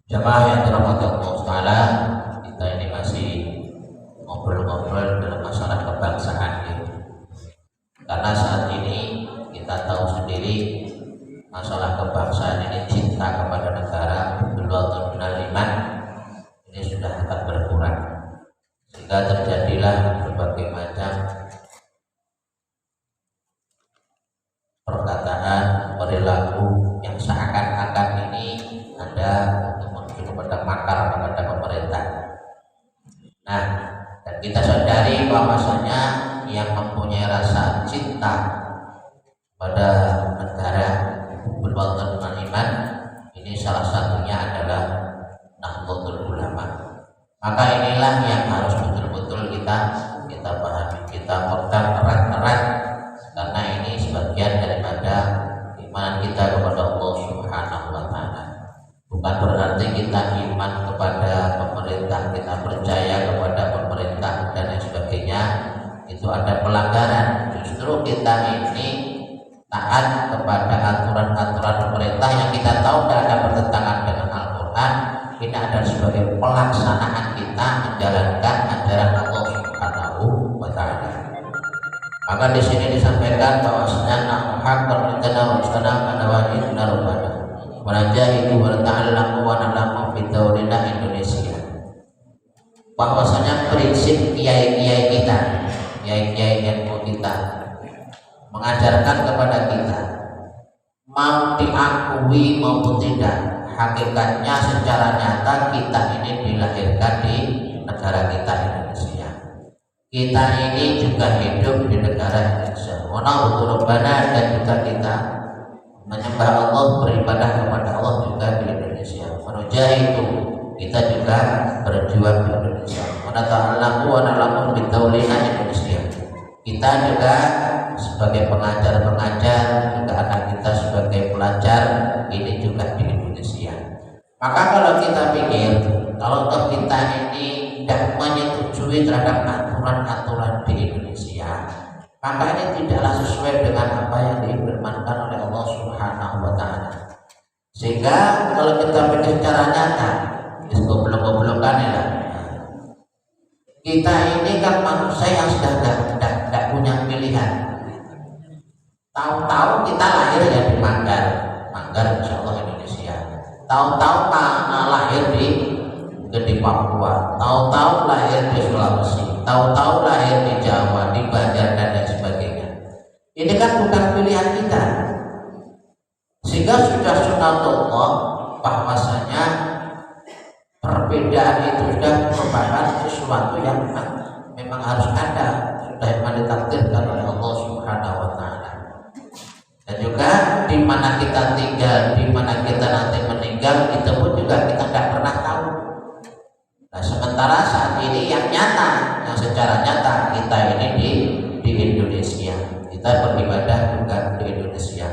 Jamaah yang dirahmati Allah Taala, kita ini masih ngobrol-ngobrol dalam masalah kebangsaan gitu. Karena saat ini kita tahu sendiri masalah kebangsaan ini, cinta kepada negara, berluatun iman ini sudah akan berkurang, sehingga terjadilah berbagai macam perkataan, perilaku yang seakan-akan ini ada untuk menuju kepada makar kepada pemerintah. Nah, dan kita sadari bahwasanya yang mempunyai rasa cinta pada negara, berwatan iman, ini salah satunya adalah Nahdlatul Ulama. Maka inilah yang harus betul-betul kita pahami, kita pegang erat-erat, karena ini sebagian daripada iman kita kepada Allah Subhanahu wa Ta'ala. Bukan berarti kita iman kepada pemerintah, kita percaya kepada pemerintah dan lain sebagainya itu ada pelanggaran. Justru kita ini taat kepada aturan-aturan pemerintah yang kita tahu tidak ada bertentangan dengan Al-Quran. Ini adalah sebagai pelaksanaan kita menjalankan ajaran Allah Subhanahu wa Ta'ala. Maka di sini disampaikan bahwasanya hak pemerintah wajibana pada wajib narubana wanajahidu wa ta'allamu wa nalamu fi daulina Indonesia. Bahwasanya prinsip kiai-kiai kita, kiai-kiai NU kita mengajarkan kepada kita, mau diakui maupun tidak, hakikatnya secara nyata kita ini dilahirkan di negara kita Indonesia. Kita ini juga hidup di negara Indonesia. Rabbana, dan juga kita menyembah Allah, beribadah kepada Allah juga di Indonesia. Menujah itu kita juga berjuang di Indonesia. Ta'allamu wa na'lamu bitaulina Indonesia. Kita juga sebagai pengajar-pengajar, juga anak kita sebagai pelajar ini juga di Indonesia. Maka kalau kita pikir, kalau kita ini tidak menyetujui terhadap aturan-aturan di Indonesia, maka ini tidaklah sesuai dengan apa yang difirmankan oleh Allah Subhanahu wa Ta'ala. Sehingga kalau kita pikir secara nyata, goblok-goblokan ya, kita ini kan manusia yang sudah tidak punya pilihan. Tahu-tahu kita lahir ya di Manggar insya Allah Indonesia. Tahu-tahu lahir di Papua, tahu-tahu lahir di Sulawesi, tahu-tahu lahir di Jawa, di Banjar dan lain sebagainya. Ini kan bukan pilihan kita. Sehingga sudah sunatullah bahwasanya perbedaan itu sudah merupakan sesuatu yang memang harus ada, sudah ditakdirkan oleh Allah Subhanahu wa Ta'ala. Dan juga di mana kita tinggal, di mana kita nanti meninggal, itu pun juga kita tidak pernah tahu. Nah, sementara saat ini yang nyata, yang secara nyata kita ini di Indonesia, kita beribadah juga di Indonesia.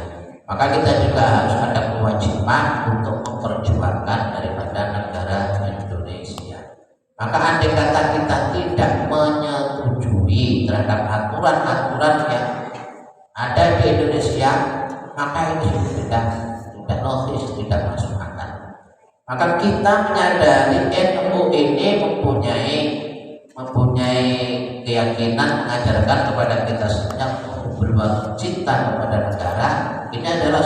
Maka kita juga harus ada kewajiban untuk memperjuangkan daripada negara Indonesia. Maka andai kata kita tidak menyetujui terhadap aturan-aturan yang ada di Indonesia, maka ini tidak logis, tidak masuk akal. Maka kita menyadari NU ini mempunyai keyakinan mengajarkan kepada kita semuanya berbuat cinta kepada negara. Ini adalah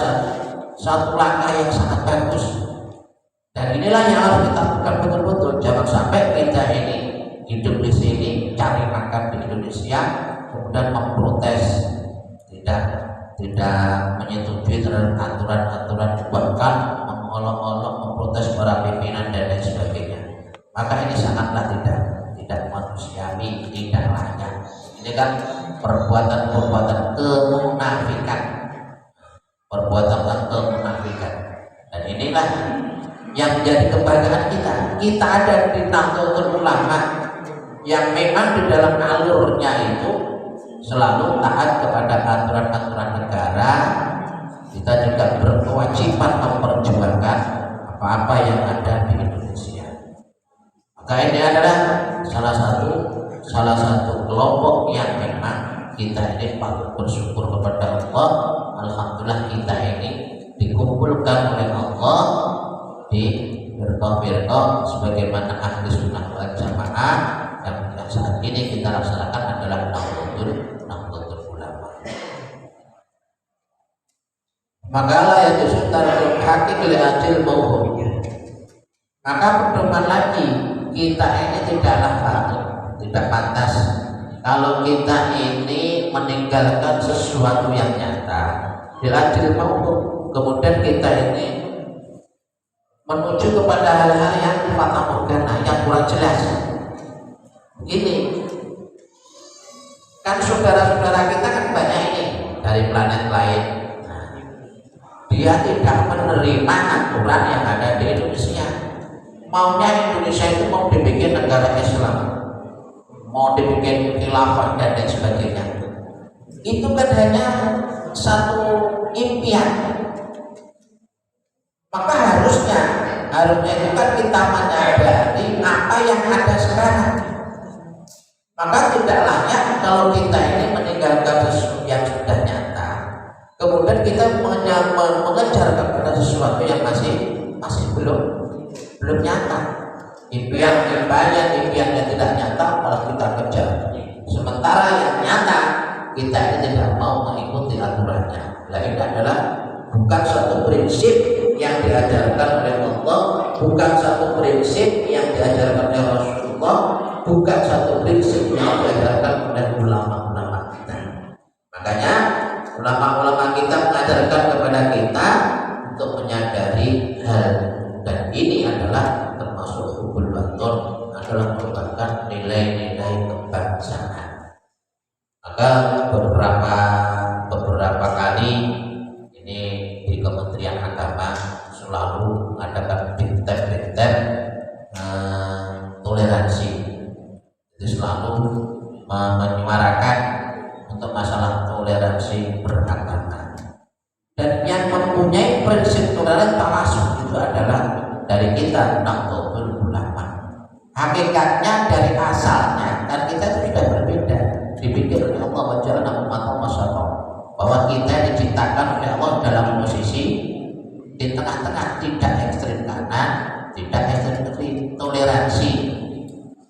satu langkah yang sangat bagus. Dan inilah yang harus kita lakukan betul-betul. Jangan sampai kita ini hidup di sini, cari makan di Indonesia, kemudian memprotes, tidak menyetujui terhadap aturan-aturan, bahkan mengolok-olok memprotes para pimpinan dan lain sebagainya. Maka ini sangatlah tidak manusiawi, tidak layak. Ini kan perbuatan-perbuatan kemunafikan, dan inilah yang menjadi kebanggaan kita. Kita ada di Nahdlatul Ulama yang memang di dalam alurnya itu selalu taat kepada aturan-aturan negara. Kita juga berkewajiban memperjuangkan apa-apa yang ada di Indonesia. Maka ini adalah salah satu kelompok yang memang kita ini patut bersyukur kepada Allah. Alhamdulillah kita ini dikumpulkan oleh Allah di firqah-firqah sebagaimana ahli sunnah wal jamaah yang saat ini kita laksanakan adalah Nahdlatul Ulama. Maka la yajuzu tarkul haqqi li ajil mauhum. Maka pedoman lagi kita ini tidaklah patut, tidak pantas kalau kita ini meninggalkan sesuatu yang nyata li ajil mauhum, kemudian kita ini menuju kepada hal-hal yang fata morgana, yang kurang jelas. Begini, kan saudara-saudara kita kan banyak ini dari planet lain. Nah, dia tidak menerima aturan yang ada di Indonesia. Maunya Indonesia itu mau dibikin negara Islam, mau dibikin khilafah dan lain sebagainya. Itu kan hanya satu impian. Maka harusnya itu kan kita menyadari apa yang ada sekarang. Maka tidak layak kalau kita ini meninggalkan sesuatu yang sudah nyata, kemudian kita mengejar kepada sesuatu yang masih belum nyata. Impian yang tidak nyata malah kita kejar. Sementara yang nyata kita ini tidak mau mengikuti aturannya. Nah, ini adalah bukan suatu prinsip yang diajarkan oleh Allah, bukan satu prinsip yang diajarkan oleh Rasulullah, bukan satu prinsip yang diajarkan oleh ulama-ulama kita. Makanya ulama-ulama kita mengajarkan kepada kita untuk menyadari hal, dan ini adalah termasuk hubul baton, adalah merupakan nilai-nilai kebangsaan. Maka beberapa kali ini di Kementerian Agama selalu mengadakan bintep toleransi, itu selalu menyuarakan untuk masalah toleransi beragama. Dan yang mempunyai prinsip toleransi termasuk itu adalah dari kita Nahdlatul Ulama. Hakikatnya dari asalnya kan kita itu sudah berbeda, dibikin oleh Allah wa ja'alna ummatan wasata, bahwa kita diciptakan oleh Allah dalam posisi di tengah-tengah, tidak ekstrim kanan, tidak ekstrim kiri, toleransi.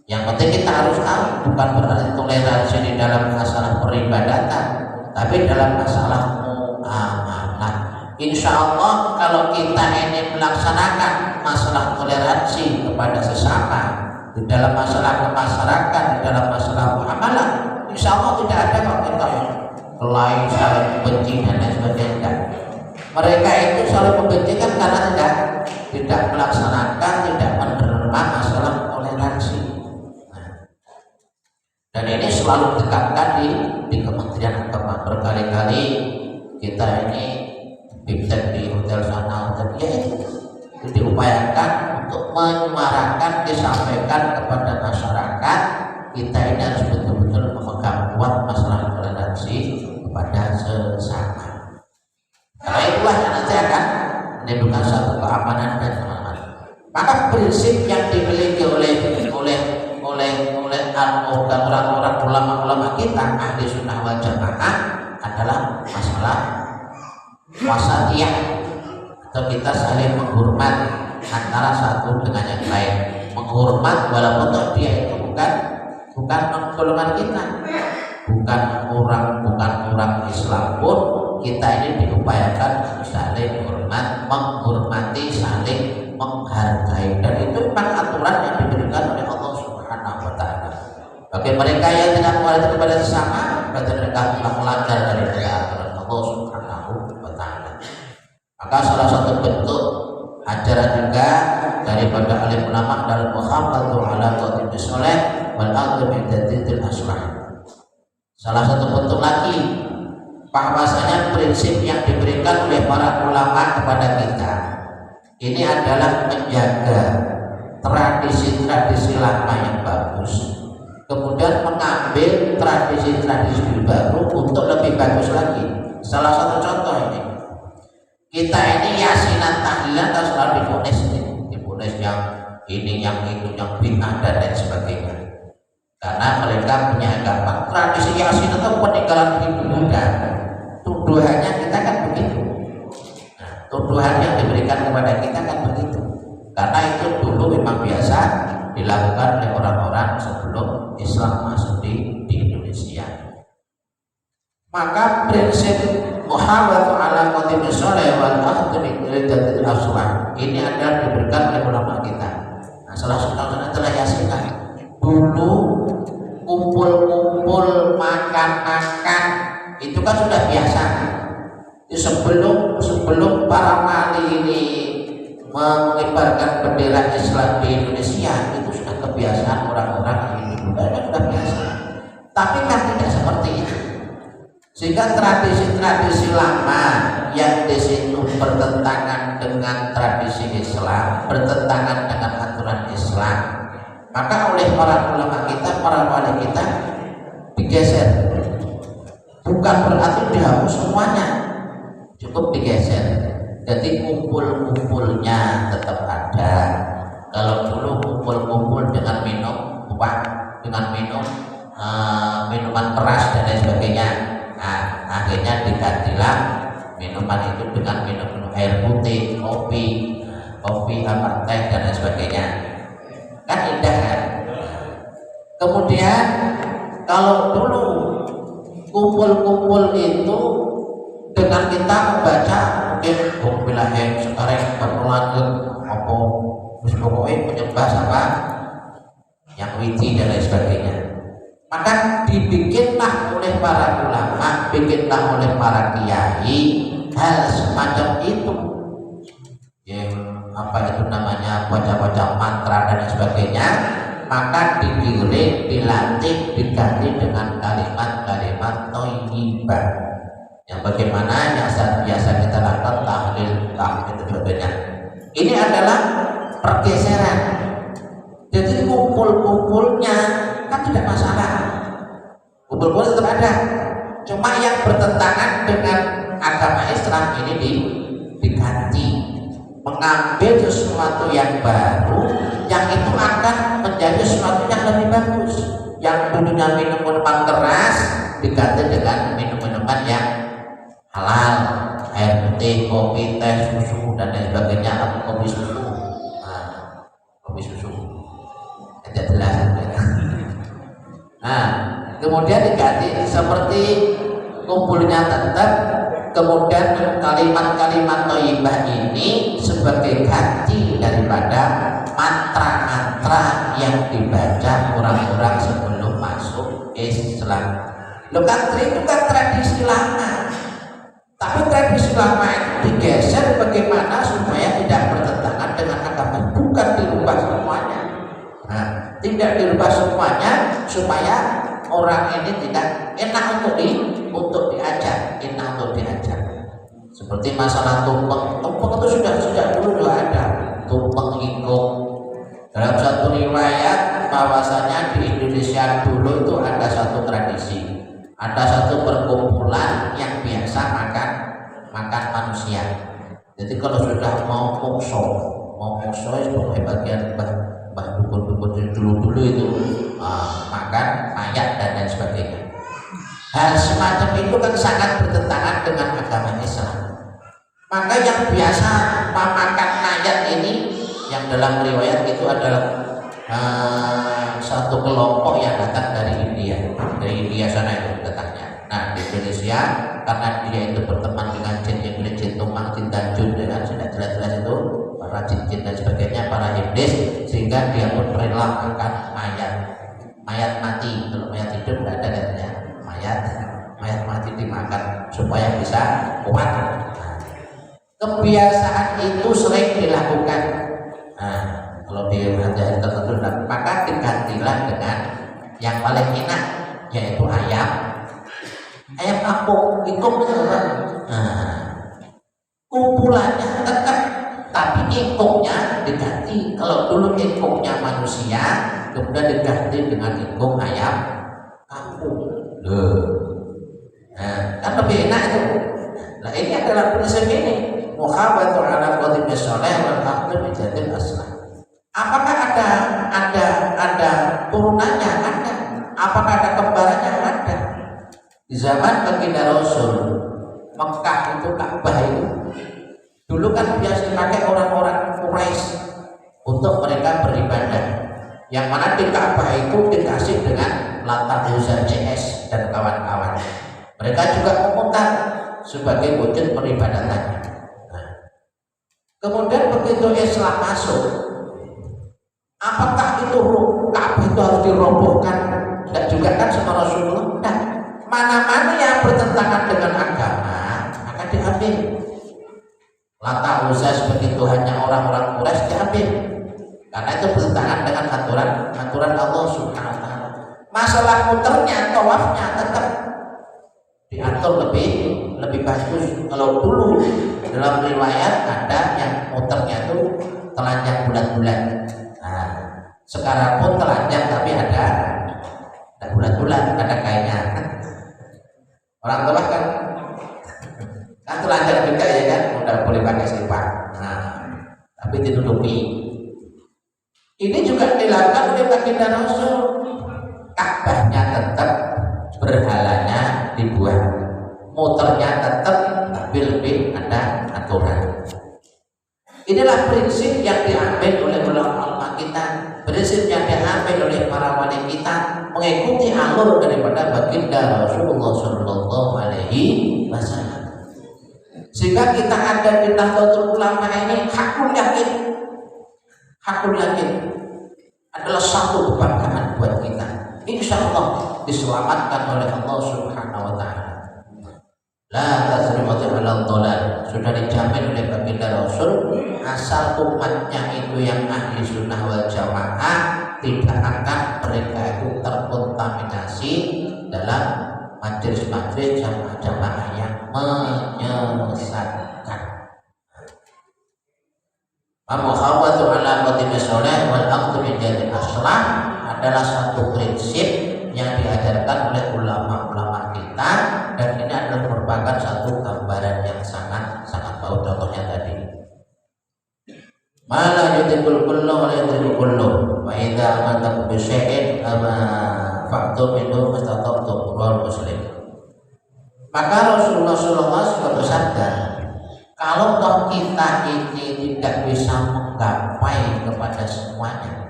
Yang penting kita harus tahu, bukan berarti toleransi di dalam masalah peribadatan, tapi dalam masalah muamalah. Insya Allah kalau kita ini melaksanakan masalah toleransi kepada sesama di dalam masalah masyarakat, di dalam masalah muamalah, insya Allah tidak ada kok kita yang lain saling membenci dan lain sebagainya. Mereka itu saling membenci kan karena tidak melaksanakan, tidak menerima masalah toleransi. Dan ini selalu ditekankan di Kementerian Agama. Berkali-kali kita ini bisa di hotel sana, hotel itu diupayakan untuk menyuarakan, disampaikan kepada masyarakat kita ini harus betul-betul memegang kuat masalah toleransi kepada sesama. Karena itulah yang nanti akan menimbulkan satu keamanan dan keamanan. Maka prinsip yang dimiliki oleh orang-orang ulama-ulama kita ahli sunnah wal jamaah adalah masalah wasatiyah, atau kita saling menghormat antara satu dengan yang lain. Menghormat walaupun dia itu bukan golongan kita, bukan orang Islam pun, kita ini diupayakan saling menghormati, saling menghargai, dan itu memang aturan yang diberikan oleh Allah Subhanahu wa Ta'ala. Bagi mereka yang tidak menghormati kepada sesama, berarti mereka telah melanggar dari aturan Allah Subhanahu wa Ta'ala. Maka salah satu bentuk ajaran juga daripada alim ulama dalam muhammadu ala qatib sholeh wal aqdam idadidil aslah. Salah satu bentuk lagi bahwasanya prinsip yang diberikan oleh para ulama kepada kita ini adalah menjaga tradisi-tradisi lama yang bagus, kemudian mengambil tradisi-tradisi baru untuk lebih bagus lagi. Salah satu contoh ini, kita ini yasinan tahlilan kan selalu diponis yang ini, yang itu, yang bid'ah dan lain sebagainya. Karena mereka punya anggapan tradisi yasin itu peninggalan Hindu Buddha. Tuduhannya kita kan begitu. Nah, tuduhan yang diberikan kepada kita kan begitu. karena itu dulu memang biasa dilakukan oleh orang-orang sebelum Islam masuk di Indonesia. Maka prinsip muhawatu ala qadimi sholeh wal akhdhu bi qillatil aswah ini adalah diberikan oleh ulama kita. Nah, salah satu telah yasinkan dulu kumpul-kumpul makan-makan itu kan sudah biasa. Sebelum para wali ini mengibarkan bendera Islam di Indonesia itu sudah kebiasaan orang-orang ini sudah biasa. Tapi kan tidak seperti itu. Sehingga tradisi-tradisi lama yang di situ bertentangan dengan tradisi Islam, bertentangan dengan aturan Islam, maka oleh para ulama kita, para wali kita digeser. Bukan berarti dihapus semuanya, cukup digeser. Jadi kumpul-kumpulnya tetap ada. Kalau dulu kumpul-kumpul dengan minum minuman keras dan lain sebagainya, nah, akhirnya digantilah minuman itu dengan minum air putih, kopi apa teh dan lain sebagainya. Kan indah kan? Kemudian kalau dulu kumpul-kumpul itu dengan kita membaca mungkin Bismillahirrahmanirrahim sekarang berlanjut apa pokoknya menyembah sama yang wiji dan lain sebagainya. Maka dibikinlah oleh para ulama, bikinlah oleh para kiai hal semacam itu, yang apa itu namanya baca-baca mantra dan lain sebagainya. Maka digiring, dilatih, diganti dengan kalimat-kalimat thayyibah yang bagaimana yang biasa kita lakukan tahlil dan sebagainya. Ini adalah pergeseran. Jadi kumpul-kumpulnya kan tidak masalah, kumpul-kumpul tetap ada. Cuma yang bertentangan dengan agama Islam ini diganti, mengambil sesuatu yang baru, yang itu akan menjadi sesuatu yang lebih bagus. Yang dulunya minuman keras diganti dengan minuman yang halal, air putih, kopi, teh, susu dan lain sebagainya, atau kopi susu. Nah, kopi susu tidak jelas. Nah, kemudian diganti seperti kumpulnya tetap, kemudian kalimat-kalimat thayyibah ini sebagai ganti daripada mantra-mantra yang dibaca orang-orang sebelum masuk Islam. Loh kan itu kan tradisi lama. Tapi tradisi lama itu digeser bagaimana supaya tidak bertentangan dengan agama, bukan dirubah semuanya. Nah, tidak dirubah semuanya supaya orang ini tidak enak untuk diajak, enak untuk diajak. Seperti masalah tumpeng itu sudah dulu ada tumpeng ingkung. Dalam satu riwayat bahwasanya di Indonesia dulu itu ada satu tradisi, ada satu perkumpulan yang biasa makan manusia. Jadi kalau sudah mau mukso itu bagian mbah dukun-dukun dulu itu makan mayat dan lain sebagainya. Hal semacam itu kan sangat bertentangan dengan agama Islam. Maka yang biasa memakan mayat ini, yang dalam riwayat itu adalah satu kelompok yang datang dari India sana itu datangnya. Nah, di Indonesia karena dia itu berteman dengan jin tumpang, jin tanjung, dengan sudah jelas-jelas itu para jin dan sebagainya, para iblis, sehingga dia pun rela makan mayat mati. Kalau mayat hidup tidak ada katanya, mayat mati dimakan supaya bisa kuat. Kebiasaan itu sering dilakukan. Nah, kalau di hari tertentu, maka digantilah dengan yang paling enak, yaitu ayam kampung itu kumpulannya tetap, tapi ingkungnya diganti. Kalau dulu ingkungnya manusia, kemudian diganti dengan ingkung ayam kampung. Nah, kan lebih enak itu. Nah, ini adalah prinsip ini. Muhabatu ala qadimi sholeh wal akhdhu bi jadil aslah. Apakah ada turunannya? Ada. Apakah ada kembarannya? Ada. Di zaman baginda Rasul, Mekah itu, Ka'bah itu dulu kan biasa dipakai orang-orang Quraisy. untuk mereka beribadah. Yang mana di Ka'bah itu dikasih dengan Lata, Uzza, CS dan kawan-kawan. Mereka juga memutar sebagai wujud peribadatannya. Nah, kemudian begitu Islam masuk, apakah itu Ka'bah itu harus dirobohkan? Tidak juga kan sama Rasulullah. Nah, mana-mana yang bertentangan dengan agama akan diambil. Lata, Uzza seperti Tuhannya orang-orang Quraisy diambil, karena itu bertentangan dengan aturan Allah Subhanahu wa taala. Masalah muternya, tawafnya tetap diatur lebih bagus. Kalau dulu dalam riwayat ada yang muternya itu telanjang bulat-bulat. Nah, sekarang pun telanjang tapi ada bulat-bulat, ada kainnya. Orang tua kan telanjang juga ya kan, udah boleh pakai selipan. Nah, tapi ditutupi. Ini juga dilakukan oleh baginda Rasul. Ka'bahnya tetap, berhalanya dibuat, muternya tetap, tapi lebih ada aturan. Inilah prinsip yang diambil oleh ulama kita, prinsip yang diambil oleh para wali kita, mengikuti alur daripada baginda Rasulullah Shallallahu Alaihi Wasallam. Sehingga kita ada di Nahdlatul Ulama ini hakul yakin adalah satu kebanggaan buat kita. Insya Allah diselamatkan oleh Allah Subhanahu Wa Taala. La tasrimatu ala dhalal, sudah dijamin oleh baginda Rasul, asal umatnya itu yang ahli sunnah wal jamaah tidak akan mereka itu terkontaminasi dalam majelis-majelis jamaah yang menyesatkan. Muhawatu ala qadimi sholeh wal aqdu min jadil aslah adalah satu prinsip yang diajarkan oleh ulama-ulama kita, dan ini adalah merupakan satu gambaran yang sangat baik. Contohnya tadi, mala yudhibul kullu wa yudhibul kullu wa idza amantakum bi syai'in ama fa'tu minhu mastata'tum ruwal muslim. Maka Rasulullah SAW bersabda, kalau toh kita ini tidak bisa menggapai kepada semuanya,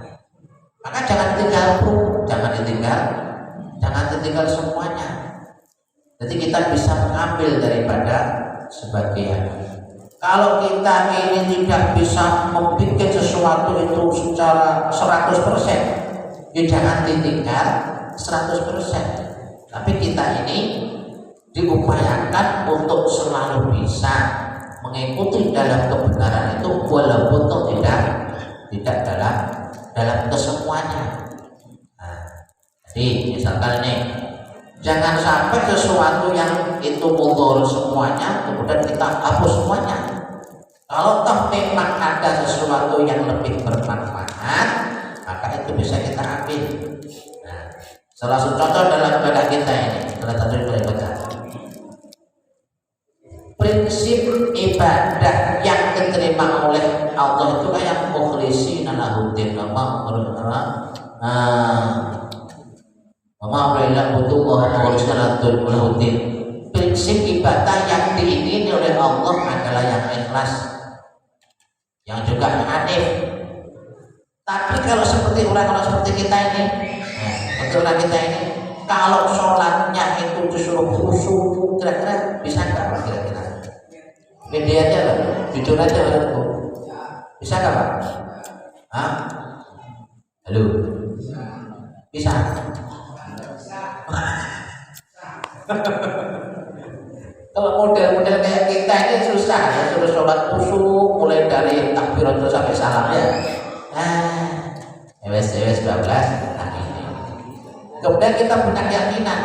maka jangan ditinggal semuanya. Jadi kita bisa mengambil daripada sebagian. Kalau kita ini tidak bisa membuat sesuatu itu secara 100%, ya jangan ditinggal 100%. Tapi kita ini diupayakan untuk selalu bisa mengikuti dalam kebenaran itu, walaupun tidak dalam kesemuanya. Nah, jadi misalkan nih, jangan sampai sesuatu yang itu mudhor semuanya kemudian kita hapus semuanya. Kalau toh memang ada sesuatu yang lebih bermanfaat, maka itu bisa kita ambil. Nah, salah satu contoh dalam ibadah kita ini, salah satu ibadah, prinsip ibadah yang diterima oleh Allah itu kayak mukhlishina lahuddin, prinsip ibadah yang diingini oleh Allah adalah yang ikhlas, yang juga hanif. Tapi kalau seperti orang-orang seperti kita ini, kalau sholatnya itu disuruh khusyuk, kira-kira bisa nggak Pak? Kira-kira media aja lah, jujur aja lah, bisa nggak Pak? Hah? Halo, bisa? Kalau model-model kayak kita ini susah ya, suruh sholat khusyuk mulai dari takbiratul sampai salam ya. Wes 12. Nah ini. Kemudian kita punya keyakinan,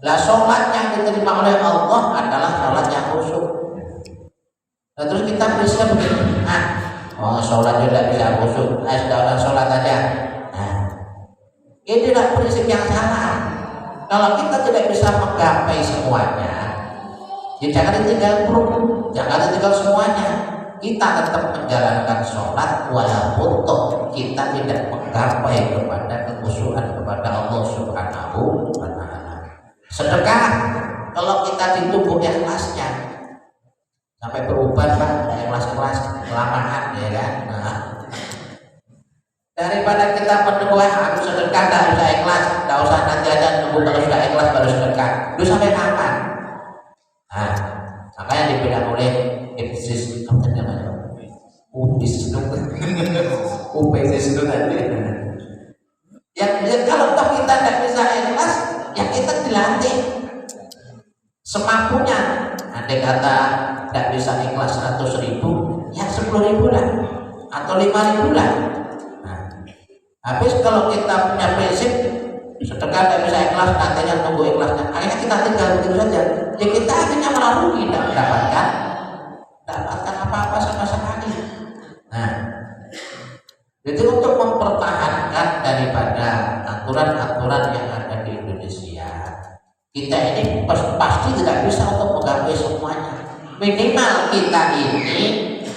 lah sholat yang diterima oleh Allah adalah sholat yang khusyuk. Nah, terus kita bisa begini, sholat juga bisa khusyuk, sudah sholat aja. Nah, inilah prinsip yang salah. Kalau kita tidak bisa menggapai semuanya, ya jangan ditinggal semuanya. Kita tetap menjalankan sholat walaupun toh kita tidak menggapai kepada kekhusyukan kepada Allah Subhanahu wa Ta'ala. Sedekah, kalau kita ditubuh ikhlasnya sampai berubah Pak, ikhlas kelamaan ya kan. Nah, Daripada kita menunggu aku sedekah tak usah ikhlas, tak usah nanti aja nunggu kalau sudah ikhlas baru sedekah. Lu sampai kapan? Nah, makanya dibilang oleh Iblis katanya namanya Ubis itu, Ubis itu tadi. Yang kalau toh kita tidak bisa ikhlas, ya kita dilatih semampunya. Andai kata tidak bisa ikhlas 100.000, ya 10.000 lah, atau 5.000 lah. Habis kalau kita punya prinsip sedekah tidak bisa ikhlas, nantinya tunggu ikhlasnya, akhirnya kita tinggal begitu saja. Ya kita akhirnya malah rugi, tidak mendapatkan apa-apa sama sekali. Nah, jadi untuk mempertahankan daripada aturan-aturan yang ada di Indonesia, kita ini pasti tidak bisa untuk menggapai semuanya. Minimal kita ini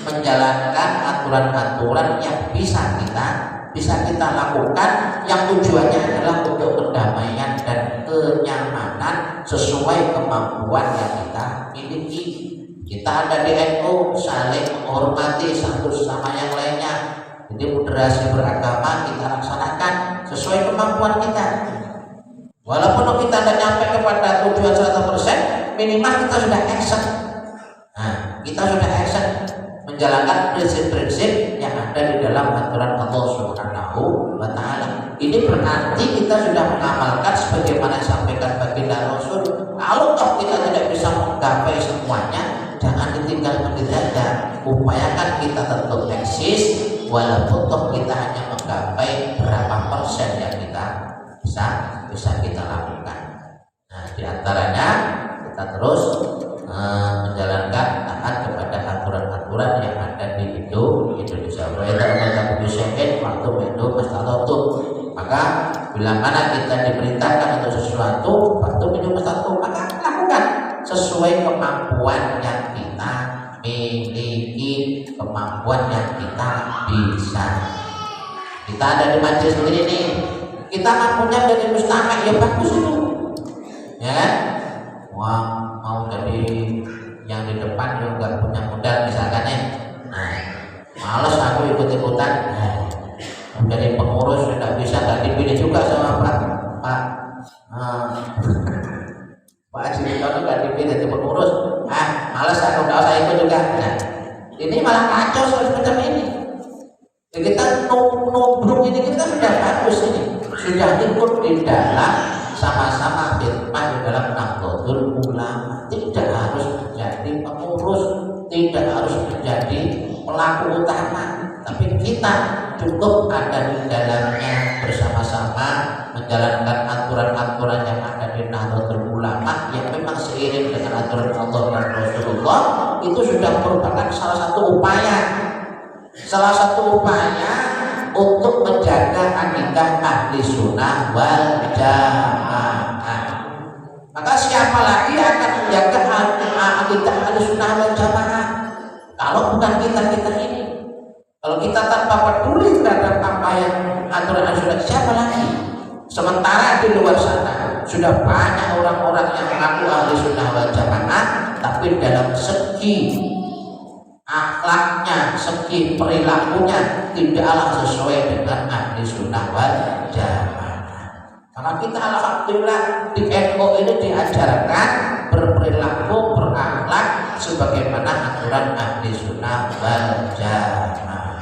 menjalankan aturan-aturan yang bisa kita lakukan, yang tujuannya adalah untuk kedamaian dan kenyamanan sesuai kemampuan yang kita miliki. Kita ada di NU saling menghormati satu sama yang lainnya. Jadi moderasi beragama kita laksanakan sesuai kemampuan kita. Walaupun kita tidak nyampe kepada tujuan 100%, minimal kita sudah action. Nah, kita sudah action menjalankan prinsip-prinsip yang ada di dalam aturan Allah Subhanahu wa Ta'ala. Ini berarti kita sudah mengamalkan sebagaimana disampaikan baginda Rasul. Kalau toh kita tidak bisa menggapai semuanya, jangan ditinggal begitu saja. Upayakan kita tetap eksis, walaupun toh kita hanya menggapai berapa persen yang kita bisa kita lakukan. Nah, diantaranya kita terus menjalankan taat kepada aturan-aturan yang ada di Indonesia. Maka bila mana kita diperintahkan untuk sesuatu, waktu minum satu, maka lakukan sesuai kemampuan yang kita miliki, kemampuan yang kita bisa. Kita ada di majelis begini nih, kita mampunya dari mustahak, ya bagus itu, ya kan? Wah, mau jadi yang di depan juga nggak punya modal misalkan ya, nah, males aku ikut-ikutan, jadi pengurus sudah bisa, nggak dipilih juga sama Pak Haji itu nggak dipilih jadi pengurus, males aku nggak usah ikut juga. Nah, ini malah kacau seperti ini. Jadi kita nombrung ini kita sudah bagus ini, sudah ikut di dalam sama-sama khidmah di dalam Nahdlatul Ulama. Tidak harus menjadi pengurus, tidak harus menjadi pelaku utama, tapi kita cukup ada di dalamnya bersama-sama menjalankan aturan-aturan yang ada di Nahdlatul Ulama yang memang seiring dengan aturan Allah dan Rasulullah. Itu sudah merupakan salah satu upaya untuk menjaga akidah ahli sunnah wal jamaah. Maka siapa lagi akan menjaga akidah ahli sunnah wal jamaah kalau bukan kita ini? Kalau kita tanpa peduli terhadap apa yang aturan ahli sunnah, siapa lagi? Sementara di luar sana sudah banyak orang-orang yang mengaku ahli sunnah wal jamaah, tapi dalam segi akhlaknya, segi perilakunya tidaklah sesuai dengan ahli sunnah wal jamaah. Karena kita alhamdulillah di NU ini diajarkan berperilaku, berakhlak sebagaimana aturan ahli sunnah wal jamaah.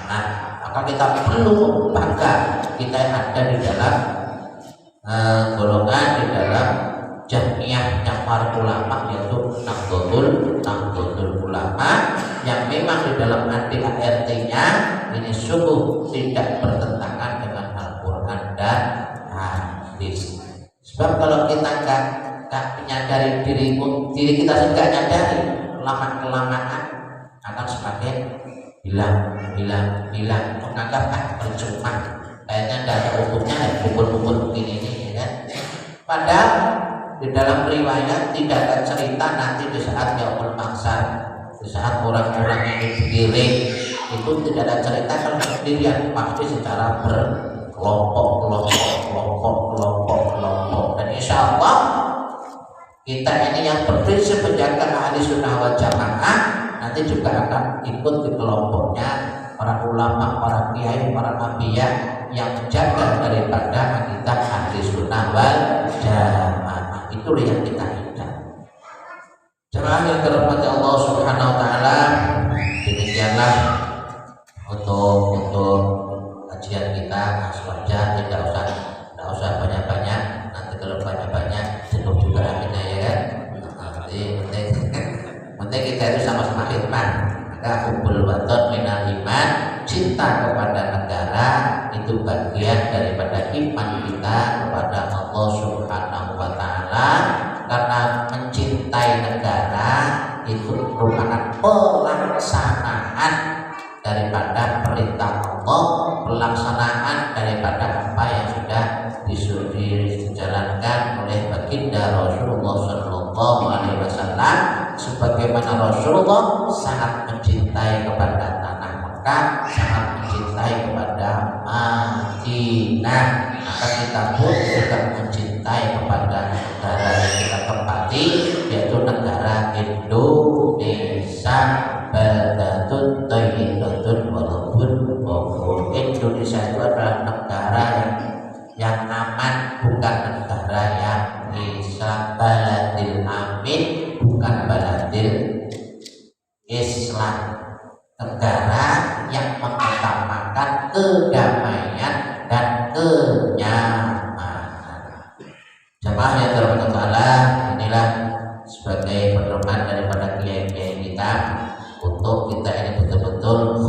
Maka kita perlu bangga kita yang ada di dalam golongan, di dalam jamiah Jama'ah Ulama, yaitu Nahdlatul Ulama, yang memang di dalam ART-nya ini sungguh tidak bertentangan dengan Al-Quran dan hadis. Sebab kalau kita nggak menyadari diri kita nggak nyadari, kelamaan akan semakin hilang, menganggap percuma, kayaknya nggak ada untungnya, pukul begini ini, ya kan? Padahal di dalam riwayat tidak ada cerita nanti di saat yaumul mahsyar, di saat orang-orang yang digiring itu tidak ada cerita kalau sendirian, pasti secara berkelompok. Dan insya Allah kita ini yang berprinsip menjaga ahli sunnah wal jamaah nanti juga akan ikut di kelompoknya para ulama, para kiai, para nabiya yang jaga daripada akidah ahli sunnah wal jamaah. Itulah yang kita inginkan. Jemaah yang dirahmati Allah Subhanahu wa taala, demikianlah untuk kajian kita. Saja tidak usah banyak-banyak. Nanti kalau banyak-banyak jenuh juga akhirnya, ya kan. Penting kita itu sama-sama khidmat. Maka hubbul waton minal iman, cinta kepada negara itu bagian daripada iman kita kepada Allah Subhanahu wa taala. Karena mencintai negara itu merupakan pelaksanaan daripada perintah Allah, pelaksanaan daripada apa yang sudah dijalankan oleh baginda Rasulullah Shallallahu Alaihi Wasallam. Sebagaimana Rasulullah sangat mencintai kepada tanah Mekah, sangat mencintai kepada Madinah, maka kita pun juga mencintai kepada negara yang kita tempati, yaitu negara Indonesia. Baldatun thayyibatun walaupun ghafur. Indonesia itu adalah negara yang aman, bukan negara yang Islam. Baladil amin, bukan baladil Islam. Negara yang mengutamakan kedamaian dan kenyamanan. Jemaah yang dirahmati Allah, inilah sebagai pedoman daripada kiai-kiai kita untuk kita ini betul-betul